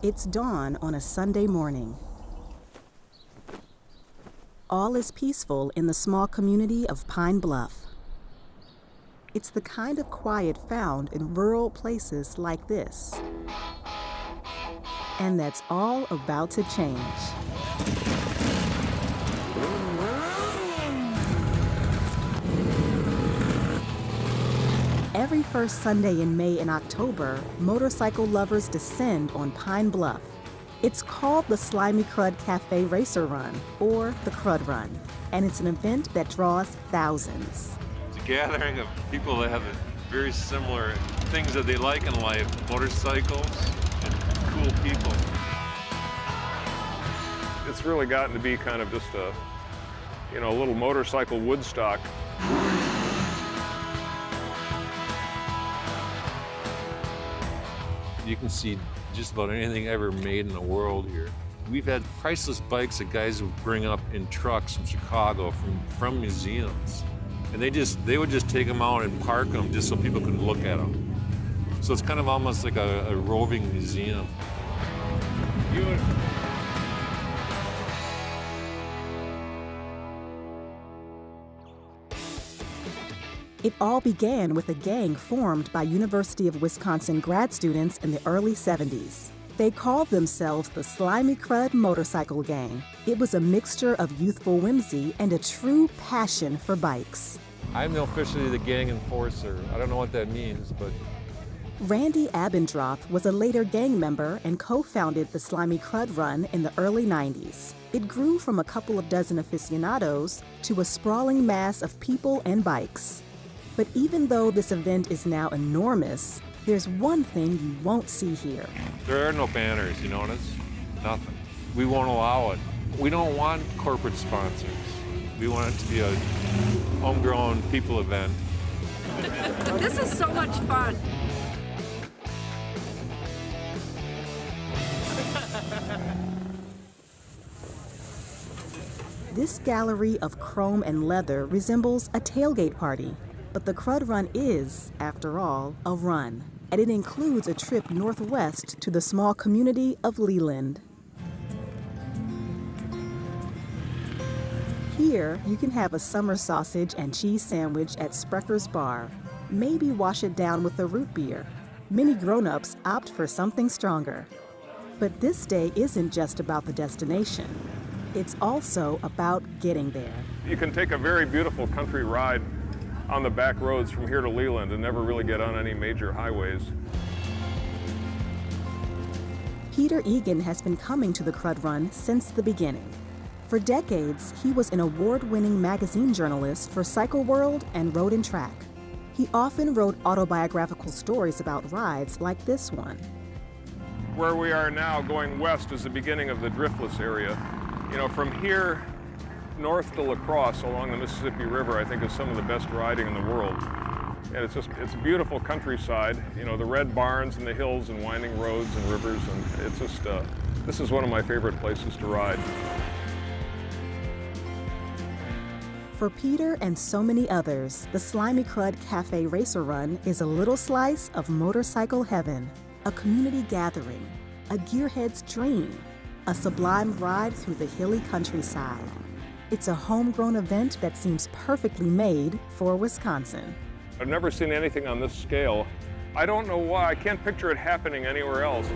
It's dawn on a Sunday morning. All is peaceful in the small community of Pine Bluff. It's the kind of quiet found in rural places like this. And that's all about to change. Every first Sunday in May and October, motorcycle lovers descend on Pine Bluff. It's called the Slimy Crud Cafe Racer Run, or the Crud Run, and it's an event that draws thousands. It's a gathering of people that have very similar things that they like in life, motorcycles and cool people. It's really gotten to be kind of just a, little motorcycle Woodstock. You can see just about anything ever made in the world here. We've had priceless bikes that guys would bring up in trucks from Chicago, from museums. And they would just take them out and park them just so people could look at them. So it's kind of almost like a roving museum. It all began with a gang formed by University of Wisconsin grad students in the early 70s. They called themselves the Slimy Crud Motorcycle Gang. It was a mixture of youthful whimsy and a true passion for bikes. I'm officially the gang enforcer. I don't know what that means, but... Randy Abendroth was a later gang member and co-founded the Slimy Crud Run in the early 90s. It grew from a couple of dozen aficionados to a sprawling mass of people and bikes. But even though this event is now enormous, there's one thing you won't see here. There are no banners, you notice? Nothing. We won't allow it. We don't want corporate sponsors. We want it to be a homegrown people event. This is so much fun. This gallery of chrome and leather resembles a tailgate party. But the Crud Run is, after all, a run, and it includes a trip northwest to the small community of Leland. Here, you can have a summer sausage and cheese sandwich at Sprecker's Bar. Maybe wash it down with a root beer. Many grown-ups opt for something stronger. But this day isn't just about the destination. It's also about getting there. You can take a very beautiful country ride on the back roads from here to Leland and never really get on any major highways. Peter Egan has been coming to the Crud Run since the beginning. For decades, he was an award-winning magazine journalist for Cycle World and Road and Track. He often wrote autobiographical stories about rides like this one. Where we are now, going west, is the beginning of the Driftless area. From here north to La Crosse along the Mississippi River, I think, is some of the best riding in the world. And it's a beautiful countryside, the red barns and the hills and winding roads and rivers, and it's just, this is one of my favorite places to ride. For Peter and so many others, the Slimy Crud Cafe Racer Run is a little slice of motorcycle heaven, a community gathering, a gearhead's dream, a sublime ride through the hilly countryside. It's a homegrown event that seems perfectly made for Wisconsin. I've never seen anything on this scale. I don't know why. I can't picture it happening anywhere else.